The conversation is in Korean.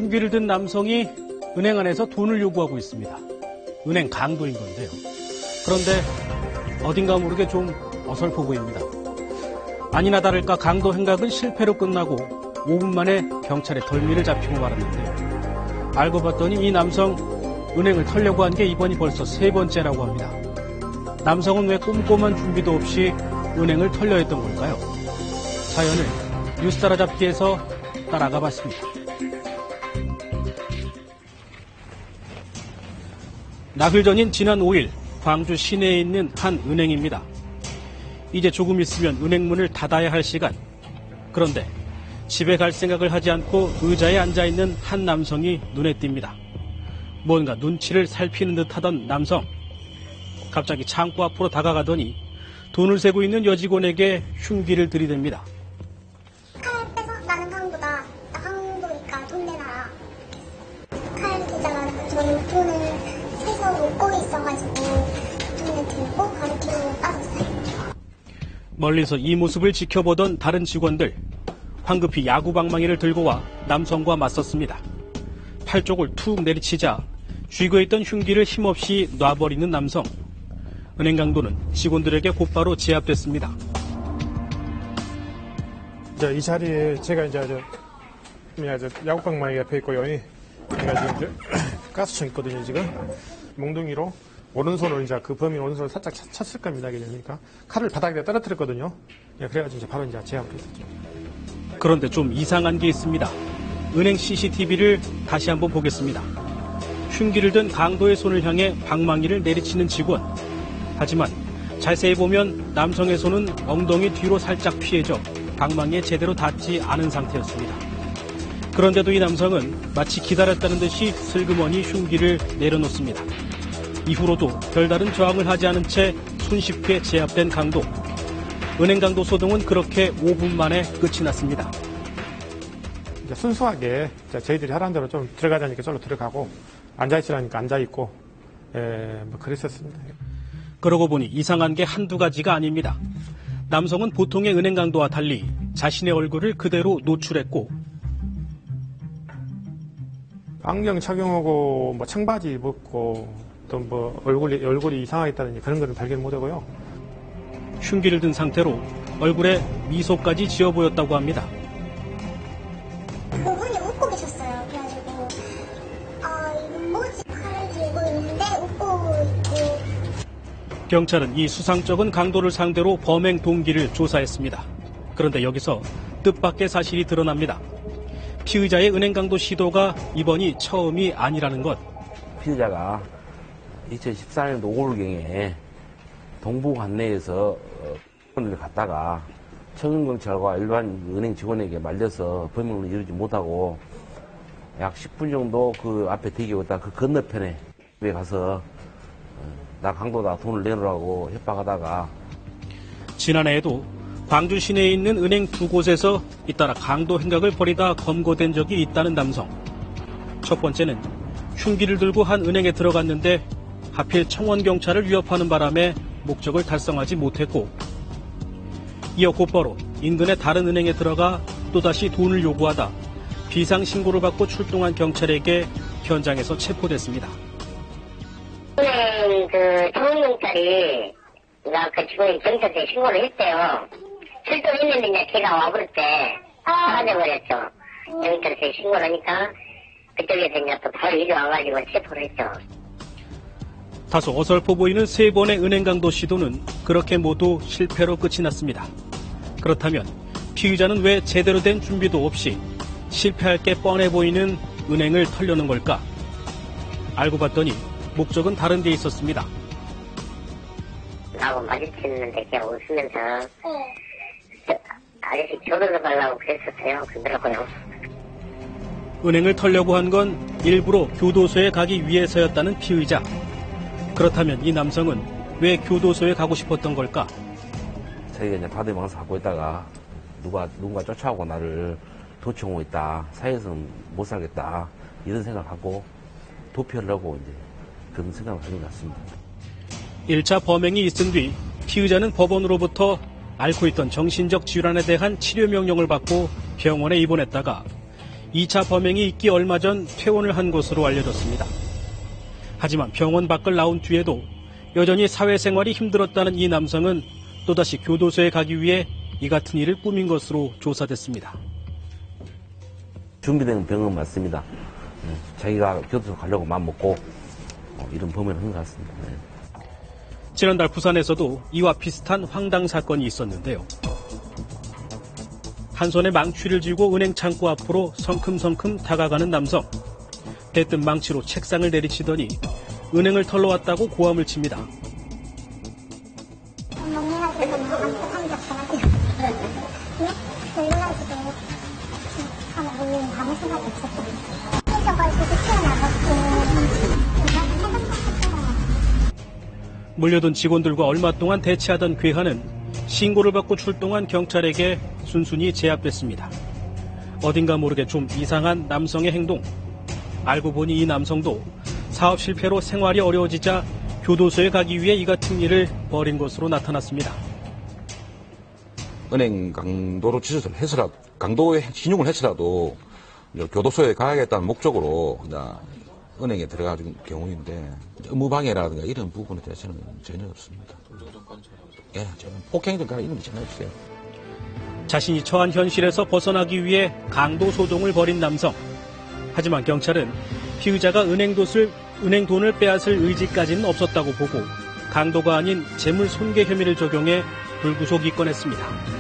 흉기를 든 남성이 은행 안에서 돈을 요구하고 있습니다. 은행 강도인 건데요. 그런데 어딘가 모르게 좀 어설퍼 보입니다. 아니나 다를까 강도 행각은 실패로 끝나고 5분 만에 경찰에 덜미를 잡히고 말았는데요. 알고 봤더니 이 남성 은행을 털려고 한 게 이번이 벌써 3번째라고 합니다. 남성은 왜 꼼꼼한 준비도 없이 은행을 털려 했던 걸까요? 사연을 뉴스 따라잡기에서 따라가 봤습니다. 나흘 전인 지난 5일 광주 시내에 있는 한 은행입니다. 이제 조금 있으면 은행 문을 닫아야 할 시간. 그런데 집에 갈 생각을 하지 않고 의자에 앉아있는 한 남성이 눈에 띕니다. 뭔가 눈치를 살피는 듯하던 남성. 갑자기 창구 앞으로 다가가더니 돈을 세고 있는 여직원에게 흉기를 들이댑니다. 칼 빼서 나는 강도다. 나 강도니까 돈 내놔라. 칼 들잖아. 저는 돈을 세서 놓고 있어가지고 돈을 들고 바로 뒤로 빠졌어요. 멀리서 이 모습을 지켜보던 다른 직원들. 황급히 야구방망이를 들고 와 남성과 맞섰습니다. 팔 쪽을 툭 내리치자 쥐고 있던 흉기를 힘없이 놔버리는 남성. 은행 강도는 직원들에게 곧바로 제압됐습니다. 이 자리에 제가 이제 야구방망이 옆에 있고요. 제가 지금 가스총 있거든요. 지금 몽둥이로 오른손을 이제 그 범인 오른손을 살짝 쳤을 겁니다. 그러니까 칼을 바닥에 떨어뜨렸거든요. 그래가지고 이제 바로 이제 제압됐었죠. 그런데 좀 이상한 게 있습니다. 은행 CCTV를 다시 한번 보겠습니다. 흉기를 든 강도의 손을 향해 방망이를 내리치는 직원. 하지만 자세히 보면 남성의 손은 엉덩이 뒤로 살짝 피해져 방망이에 제대로 닿지 않은 상태였습니다. 그런데도 이 남성은 마치 기다렸다는 듯이 슬그머니 흉기를 내려놓습니다. 이후로도 별다른 저항을 하지 않은 채 손쉽게 제압된 강도. 은행 강도 소동은 그렇게 5분 만에 끝이 났습니다. 이제 순수하게 저희들이 하라는 대로 좀 들어가자니까 저로 들어가고 앉아있으라니까 앉아있고 그랬었습니다. 그러고 보니 이상한 게 한두 가지가 아닙니다. 남성은 보통의 은행 강도와 달리 자신의 얼굴을 그대로 노출했고 안경 착용하고 청바지 입었고 또 얼굴이 이상하겠다든지 그런 거는 발견 못하고요. 흉기를 든 상태로 얼굴에 미소까지 지어 보였다고 합니다. 그분이 웃고 계셨어요. 그래가지고 이건 뭐지? 칼을 들고 있는데 웃고 있고. 경찰은 이 수상쩍은 강도를 상대로 범행 동기를 조사했습니다. 그런데 여기서 뜻밖의 사실이 드러납니다. 피의자의 은행 강도 시도가 이번이 처음이 아니라는 것. 피의자가 2014년도 5월경에 동부 관내에서 을 갔다가 청년경찰과 일반 은행 직원에게 말려서 범행을 이루지 못하고 약 10분 정도 그 앞에 대기하고 있다가 그 건너편에 집에 가서 나 강도다 돈을 내놓으라고 협박하다가 지난해에도 광주 시내에 있는 은행 2곳에서 잇따라 강도 행각을 벌이다 검거된 적이 있다는 남성. 첫 번째는 흉기를 들고 한 은행에 들어갔는데 하필 청원경찰을 위협하는 바람에 목적을 달성하지 못했고 이어 곧바로 인근의 다른 은행에 들어가 또다시 돈을 요구하다 비상신고를 받고 출동한 경찰에게 현장에서 체포됐습니다. 은행 청원경찰이 그 직원이 경찰서에 신고를 했대요. 출동했는데 걔가 와볼 때 사라져버렸죠. 경찰서에 신고를 하니까 그쪽에서 이제 또 바로 이리 와가지고 체포를 했죠. 다소 어설퍼 보이는 3번의 은행 강도 시도는 그렇게 모두 실패로 끝이 났습니다. 그렇다면 피의자는 왜 제대로 된 준비도 없이 실패할 게 뻔해 보이는 은행을 털려는 걸까? 알고 봤더니 목적은 다른 데 있었습니다. 나하고 마주치는데 그냥 웃으면서 아저씨 조르러 가려고 그랬었어요. 그러더라고요. 은행을 털려고 한 건 일부러 교도소에 가기 위해서였다는 피의자. 그렇다면 이 남성은 왜 교도소에 가고 싶었던 걸까? 자기가 이제 바둑망사 갖고 있다가 누군가 쫓아오고 나를 도청하고 있다. 사회에서는 못 살겠다. 이런 생각하고 도피를 하고 이제 그런 생각을 하는 것 같습니다. 1차 범행이 있은 뒤 피의자는 법원으로부터 앓고 있던 정신적 질환에 대한 치료 명령을 받고 병원에 입원했다가 2차 범행이 있기 얼마 전 퇴원을 한 것으로 알려졌습니다. 하지만 병원 밖을 나온 뒤에도 여전히 사회생활이 힘들었다는 이 남성은 또다시 교도소에 가기 위해 이 같은 일을 꾸민 것으로 조사됐습니다. 준비된 병은 맞습니다. 자기가 교도소 가려고 마음먹고 이런 범행을 한 것 같습니다. 지난달 부산에서도 이와 비슷한 황당 사건이 있었는데요. 한 손에 망치를 쥐고 은행 창구 앞으로 성큼성큼 다가가는 남성. 대뜸 망치로 책상을 내리치더니 은행을 털러 왔다고 고함을 칩니다. 물려든 직원들과 얼마 동안 대치하던 괴한은 신고를 받고 출동한 경찰에게 순순히 제압됐습니다. 어딘가 모르게 좀 이상한 남성의 행동. 알고 보니 이 남성도 사업 실패로 생활이 어려워지자 교도소에 가기 위해 이 같은 일을 벌인 것으로 나타났습니다. 은행 강도로 취소를 해서라도, 강도의 신용을 해서라도 교도소에 가야겠다는 목적으로 은행에 들어가는 경우인데 의무방해라든가 이런 부분에 대해서는 전혀 없습니다. 예, 저는 폭행이든가 이런 게 전혀 없어요. 자신이 처한 현실에서 벗어나기 위해 강도 소동을 벌인 남성. 하지만 경찰은 피의자가 은행 돈을 빼앗을 의지까지는 없었다고 보고 강도가 아닌 재물 손괴 혐의를 적용해 불구속 입건했습니다.